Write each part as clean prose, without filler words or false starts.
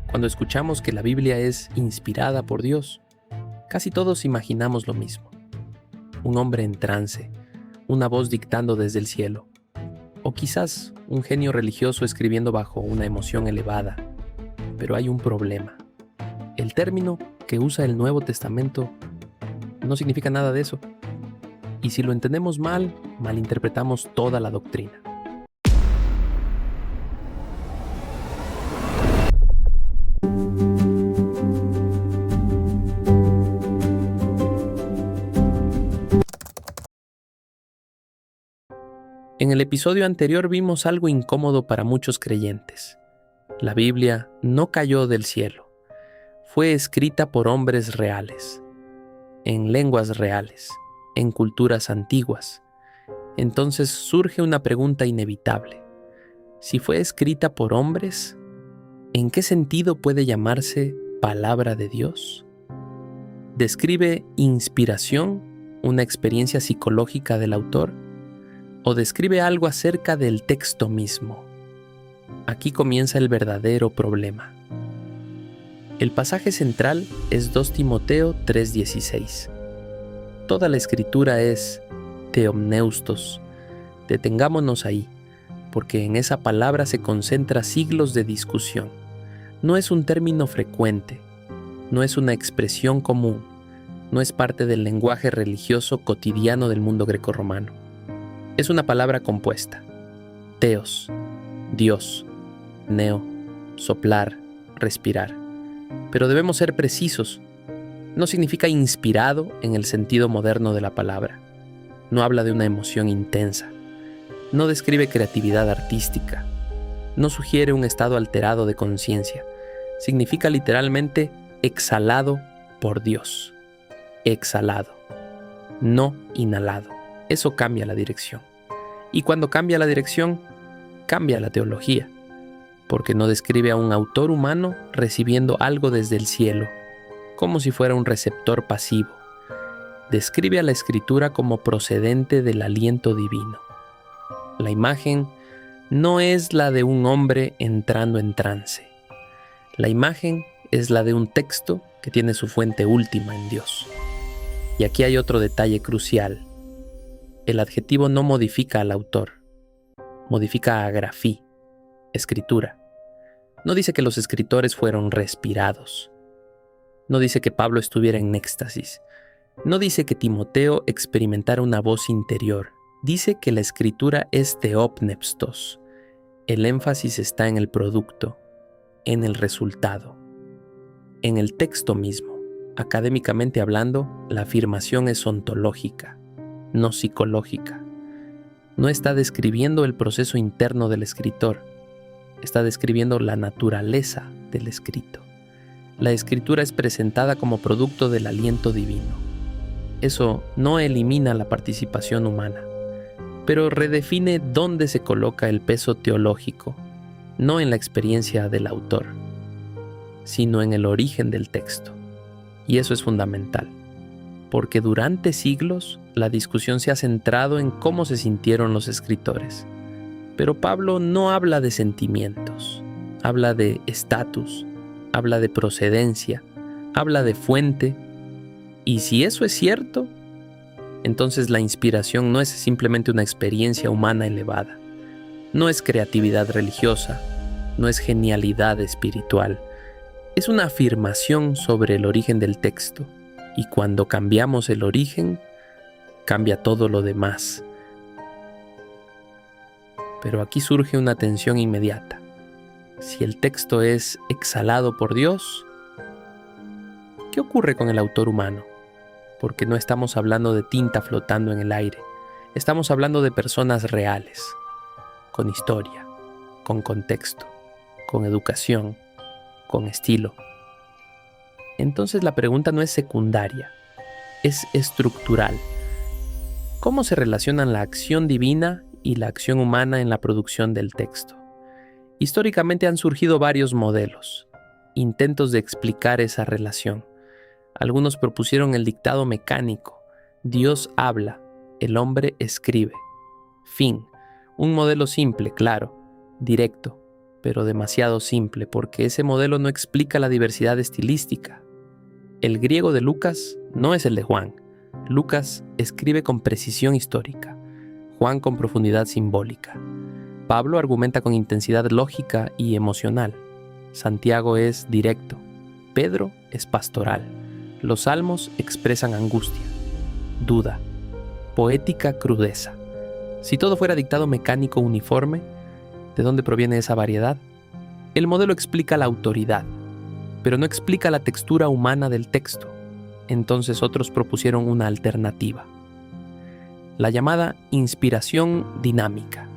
Cuando escuchamos que la Biblia es inspirada por Dios, casi todos imaginamos lo mismo. Un hombre en trance, una voz dictando desde el cielo, o quizás un genio religioso escribiendo bajo una emoción elevada. Pero hay un problema. El término que usa el Nuevo Testamento no significa nada de eso. Y si lo entendemos mal, malinterpretamos toda la doctrina. En el episodio anterior vimos algo incómodo para muchos creyentes. La Biblia no cayó del cielo. Fue escrita por hombres reales, en lenguas reales, en culturas antiguas. Entonces surge una pregunta inevitable. Si fue escrita por hombres, ¿en qué sentido puede llamarse palabra de Dios? ¿Describe inspiración, una experiencia psicológica del autor? ¿O describe algo acerca del texto mismo? Aquí comienza el verdadero problema. El pasaje central es 2 Timoteo 3:16. Toda la escritura es theopneustos. Detengámonos ahí, porque en esa palabra se concentra siglos de discusión. No es un término frecuente, no es una expresión común, no es parte del lenguaje religioso cotidiano del mundo grecorromano. Es una palabra compuesta. Theos, Dios, neo, soplar, respirar. Pero debemos ser precisos. No significa inspirado en el sentido moderno de la palabra. No habla de una emoción intensa. No describe creatividad artística. No sugiere un estado alterado de conciencia. Significa literalmente exhalado por Dios. Exhalado, no inhalado. Eso cambia la dirección. Y cuando cambia la dirección, cambia la teología, porque no describe a un autor humano recibiendo algo desde el cielo, como si fuera un receptor pasivo. Describe a la Escritura como procedente del aliento divino. La imagen no es la de un hombre entrando en trance. La imagen es la de un texto que tiene su fuente última en Dios. Y aquí hay otro detalle crucial. El adjetivo no modifica al autor, modifica a grafí, escritura. No dice que los escritores fueron respirados. No dice que Pablo estuviera en éxtasis. No dice que Timoteo experimentara una voz interior. Dice que la escritura es theopneustos. El énfasis está en el producto, en el resultado, en el texto mismo. Académicamente hablando, la afirmación es ontológica, no psicológica. No está describiendo el proceso interno del escritor, está describiendo la naturaleza del escrito. La escritura es presentada como producto del aliento divino. Eso no elimina la participación humana, pero redefine dónde se coloca el peso teológico, no en la experiencia del autor, sino en el origen del texto. Y eso es fundamental, porque durante siglos la discusión se ha centrado en cómo se sintieron los escritores. Pero Pablo no habla de sentimientos, habla de estatus, habla de procedencia, habla de fuente. Y si eso es cierto, entonces la inspiración no es simplemente una experiencia humana elevada, no es creatividad religiosa, no es genialidad espiritual, es una afirmación sobre el origen del texto. Y cuando cambiamos el origen, cambia todo lo demás. Pero aquí surge una tensión inmediata. Si el texto es exhalado por Dios, ¿qué ocurre con el autor humano? Porque no estamos hablando de tinta flotando en el aire. Estamos hablando de personas reales, con historia, con contexto, con educación, con estilo. Entonces la pregunta no es secundaria, es estructural. ¿Cómo se relacionan la acción divina y la acción humana en la producción del texto? Históricamente han surgido varios modelos, intentos de explicar esa relación. Algunos propusieron el dictado mecánico. Dios habla, el hombre escribe. Fin. Un modelo simple, claro, directo, pero demasiado simple, porque ese modelo no explica la diversidad estilística. El griego de Lucas no es el de Juan. Lucas escribe con precisión histórica, Juan con profundidad simbólica. Pablo argumenta con intensidad lógica y emocional. Santiago es directo. Pedro es pastoral. Los salmos expresan angustia, duda, poética crudeza. Si todo fuera dictado mecánico uniforme, ¿de dónde proviene esa variedad? El modelo explica la autoridad, pero no explica la textura humana del texto. Entonces otros propusieron una alternativa, la llamada inspiración dinámica.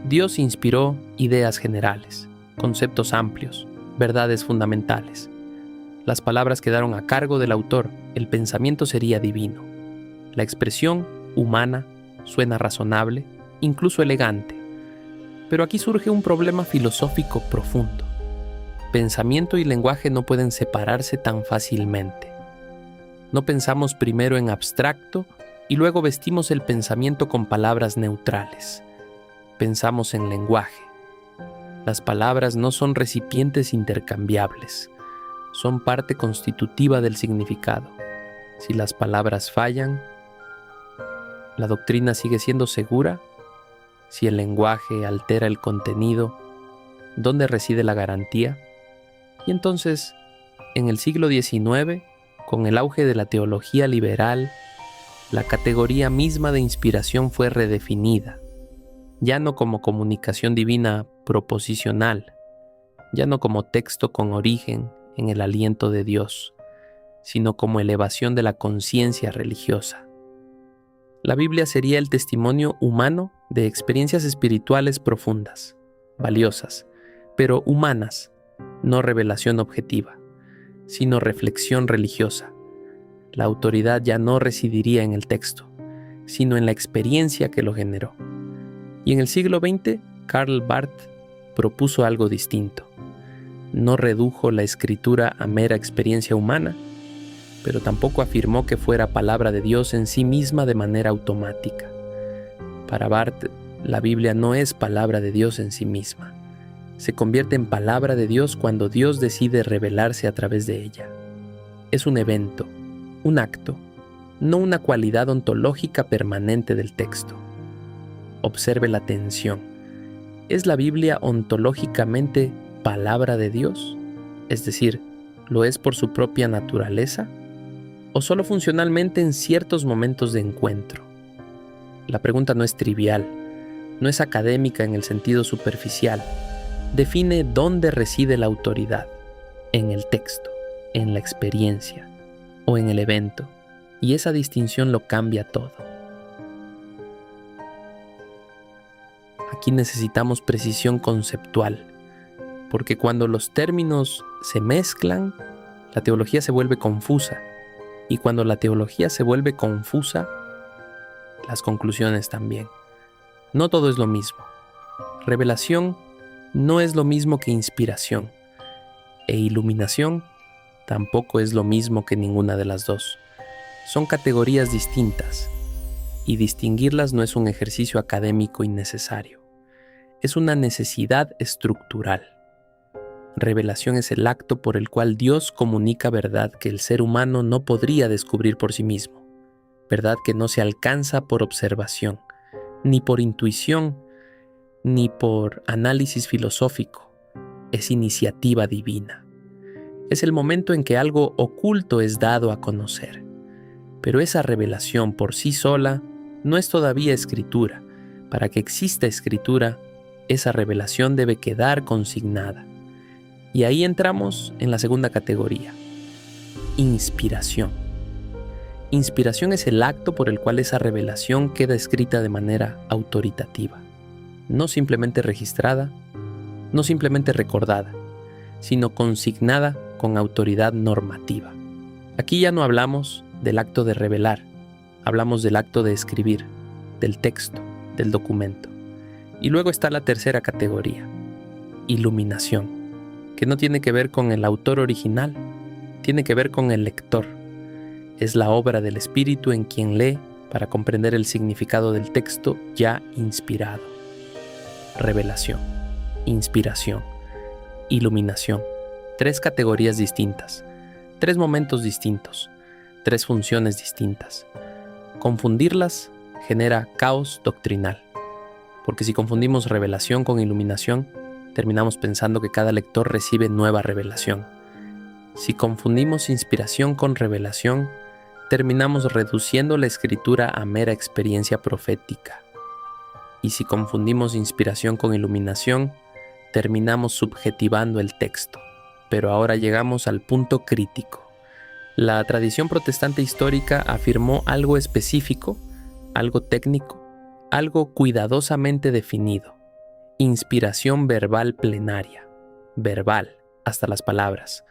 Dios inspiró ideas generales, conceptos amplios, verdades fundamentales. Las palabras quedaron a cargo del autor, el pensamiento sería divino. La expresión, humana, suena razonable, incluso elegante. Pero aquí surge un problema filosófico profundo. Pensamiento y lenguaje no pueden separarse tan fácilmente. No pensamos primero en abstracto y luego vestimos el pensamiento con palabras neutrales. Pensamos en lenguaje. Las palabras no son recipientes intercambiables, son parte constitutiva del significado. Si las palabras fallan, ¿la doctrina sigue siendo segura? Si el lenguaje altera el contenido, ¿dónde reside la garantía? Y entonces, en el siglo XIX, con el auge de la teología liberal, la categoría misma de inspiración fue redefinida, ya no como comunicación divina proposicional, ya no como texto con origen en el aliento de Dios, sino como elevación de la conciencia religiosa. La Biblia sería el testimonio humano de experiencias espirituales profundas, valiosas, pero humanas, no revelación objetiva, sino reflexión religiosa. La autoridad ya no residiría en el texto, sino en la experiencia que lo generó. Y en el siglo XX, Karl Barth propuso algo distinto. No redujo la escritura a mera experiencia humana, pero tampoco afirmó que fuera palabra de Dios en sí misma de manera automática. Para Barth, la Biblia no es palabra de Dios en sí misma. Se convierte en palabra de Dios cuando Dios decide revelarse a través de ella. Es un evento, un acto, no una cualidad ontológica permanente del texto. Observe la tensión. ¿Es la Biblia ontológicamente palabra de Dios? Es decir, ¿lo es por su propia naturaleza? ¿O solo funcionalmente en ciertos momentos de encuentro? La pregunta no es trivial, no es académica en el sentido superficial. Define dónde reside la autoridad, en el texto, en la experiencia o en el evento, y esa distinción lo cambia todo. Aquí necesitamos precisión conceptual, porque cuando los términos se mezclan, la teología se vuelve confusa, y cuando la teología se vuelve confusa, las conclusiones también. No todo es lo mismo. Revelación no es lo mismo que inspiración, e iluminación tampoco es lo mismo que ninguna de las dos. Son categorías distintas, y distinguirlas no es un ejercicio académico innecesario. Es una necesidad estructural. Revelación es el acto por el cual Dios comunica verdad que el ser humano no podría descubrir por sí mismo, verdad que no se alcanza por observación, ni por intuición, ni por análisis filosófico. Es iniciativa divina. Es el momento en que algo oculto es dado a conocer. Pero esa revelación por sí sola no es todavía escritura. Para que exista escritura, esa revelación debe quedar consignada. Y ahí entramos en la segunda categoría, inspiración. Inspiración es el acto por el cual esa revelación queda escrita de manera autoritativa, no simplemente registrada, no simplemente recordada, sino consignada con autoridad normativa. Aquí ya no hablamos del acto de revelar, hablamos del acto de escribir, del texto, del documento. Y luego está la tercera categoría, iluminación, que no tiene que ver con el autor original, tiene que ver con el lector. Es la obra del Espíritu en quien lee para comprender el significado del texto ya inspirado. Revelación. inspiración, iluminación. 3 categorías distintas, 3 momentos distintos, 3 funciones distintas. Confundirlas genera caos doctrinal, porque si confundimos revelación con iluminación, terminamos pensando que cada lector recibe nueva revelación. Si confundimos inspiración con revelación, terminamos reduciendo la escritura a mera experiencia profética. Y si confundimos inspiración con iluminación, terminamos subjetivando el texto. Pero ahora llegamos al punto crítico. La tradición protestante histórica afirmó algo específico, algo técnico, algo cuidadosamente definido. Inspiración verbal plenaria. Verbal, hasta las palabras.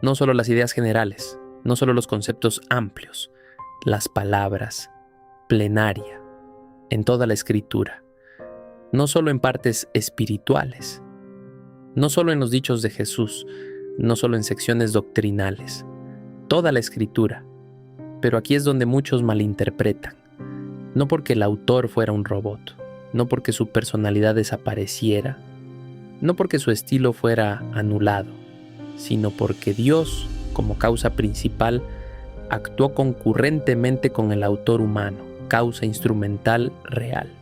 No solo las ideas generales, no solo los conceptos amplios, las palabras, plenaria, en toda la escritura. No solo en partes espirituales, no solo en los dichos de Jesús, no solo en secciones doctrinales, toda la escritura. Pero aquí es donde muchos malinterpretan. No porque el autor fuera un robot, no porque su personalidad desapareciera, no porque su estilo fuera anulado, sino porque Dios, como causa principal, actuó concurrentemente con el autor humano, causa instrumental real.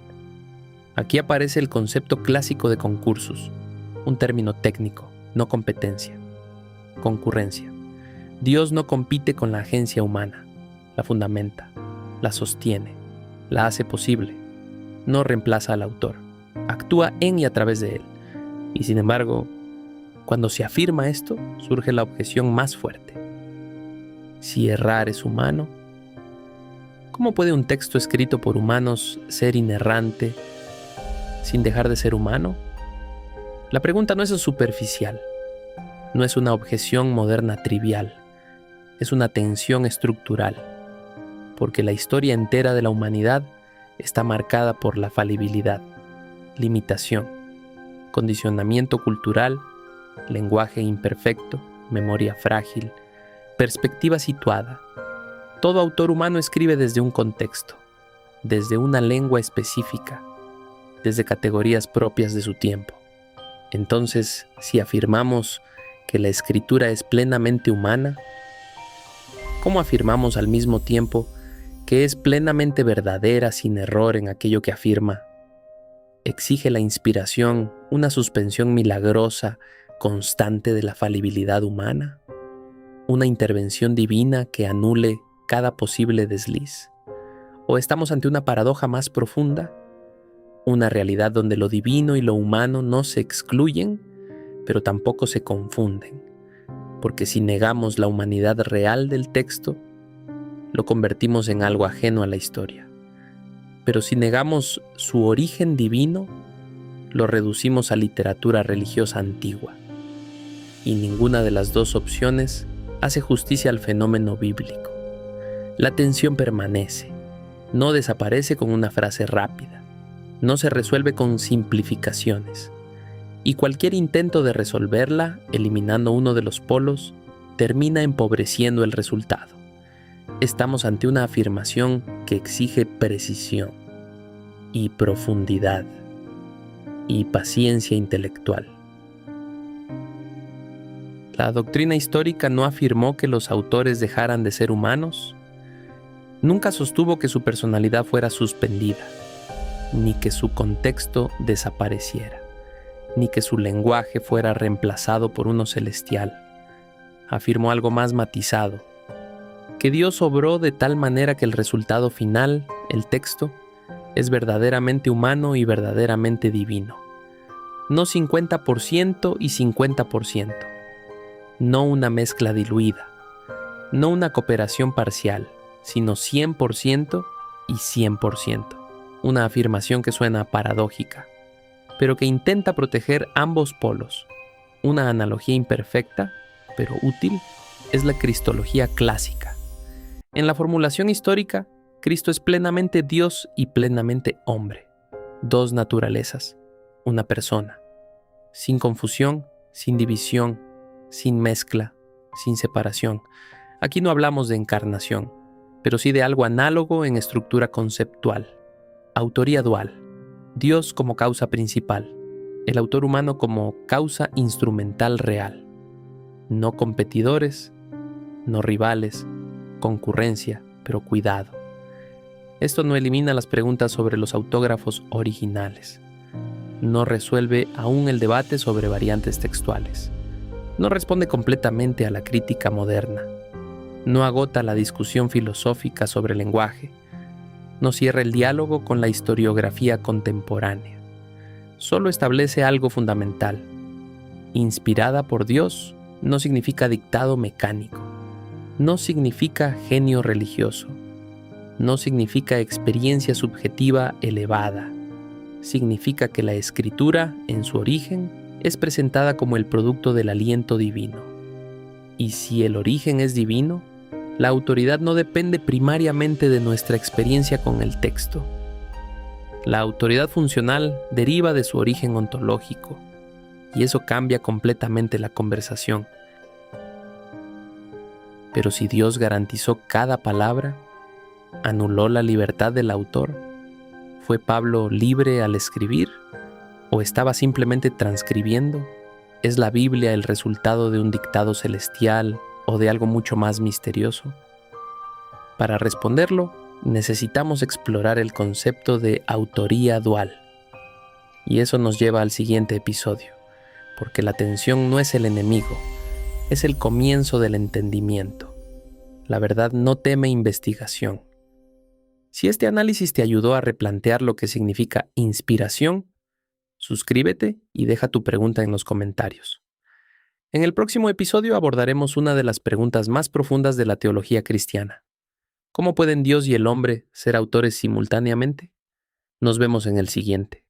Aquí aparece el concepto clásico de concursus, un término técnico, no competencia. Concurrencia. Dios no compite con la agencia humana, la fundamenta, la sostiene, la hace posible, no reemplaza al autor, actúa en y a través de él. Y sin embargo, cuando se afirma esto, surge la objeción más fuerte. Si errar es humano, ¿cómo puede un texto escrito por humanos ser inerrante sin dejar de ser humano? La pregunta no es superficial, no es una objeción moderna trivial, es una tensión estructural, porque la historia entera de la humanidad está marcada por la falibilidad, limitación, condicionamiento cultural, lenguaje imperfecto, memoria frágil, perspectiva situada. Todo autor humano escribe desde un contexto, desde una lengua específica, desde categorías propias de su tiempo. Entonces, si afirmamos que la escritura es plenamente humana, ¿cómo afirmamos al mismo tiempo que es plenamente verdadera sin error en aquello que afirma? ¿Exige la inspiración una suspensión milagrosa, constante de la falibilidad humana? ¿Una intervención divina que anule cada posible desliz? ¿O estamos ante una paradoja más profunda? Una realidad donde lo divino y lo humano no se excluyen, pero tampoco se confunden, porque si negamos la humanidad real del texto, lo convertimos en algo ajeno a la historia. Pero si negamos su origen divino, lo reducimos a literatura religiosa antigua. Y ninguna de las dos opciones hace justicia al fenómeno bíblico. La tensión permanece, no desaparece con una frase rápida, no se resuelve con simplificaciones, y cualquier intento de resolverla, eliminando uno de los polos, termina empobreciendo el resultado. Estamos ante una afirmación que exige precisión, y profundidad, y paciencia intelectual. La doctrina histórica no afirmó que los autores dejaran de ser humanos, nunca sostuvo que su personalidad fuera suspendida, ni que su contexto desapareciera, ni que su lenguaje fuera reemplazado por uno celestial. Afirmó algo más matizado, que Dios obró de tal manera que el resultado final, el texto, es verdaderamente humano y verdaderamente divino. No 50% y 50%, no una mezcla diluida, no una cooperación parcial, sino 100% y 100%. Una afirmación que suena paradójica, pero que intenta proteger ambos polos. Una analogía imperfecta, pero útil, es la cristología clásica. En la formulación histórica, Cristo es plenamente Dios y plenamente hombre. Dos naturalezas, una persona. Sin confusión, sin división, sin mezcla, sin separación. Aquí no hablamos de encarnación, pero sí de algo análogo en estructura conceptual. Autoría dual, Dios como causa principal, el autor humano como causa instrumental real, no competidores, no rivales, concurrencia, pero cuidado. Esto no elimina las preguntas sobre los autógrafos originales. No resuelve aún el debate sobre variantes textuales. No responde completamente a la crítica moderna. No agota la discusión filosófica sobre el lenguaje. No cierra el diálogo con la historiografía contemporánea. Solo establece algo fundamental. Inspirada por Dios no significa dictado mecánico. No significa genio religioso. No significa experiencia subjetiva elevada. Significa que la Escritura, en su origen, es presentada como el producto del aliento divino. Y si el origen es divino, la autoridad no depende primariamente de nuestra experiencia con el texto. La autoridad funcional deriva de su origen ontológico, y eso cambia completamente la conversación. Pero si Dios garantizó cada palabra, ¿anuló la libertad del autor? ¿Fue Pablo libre al escribir? ¿O estaba simplemente transcribiendo? ¿Es la Biblia el resultado de un dictado celestial o de algo mucho más misterioso? Para responderlo, necesitamos explorar el concepto de autoría dual. Y eso nos lleva al siguiente episodio, porque la tensión no es el enemigo, es el comienzo del entendimiento. La verdad no teme investigación. Si este análisis te ayudó a replantear lo que significa inspiración, suscríbete y deja tu pregunta en los comentarios. En el próximo episodio abordaremos una de las preguntas más profundas de la teología cristiana. ¿Cómo pueden Dios y el hombre ser autores simultáneamente? Nos vemos en el siguiente.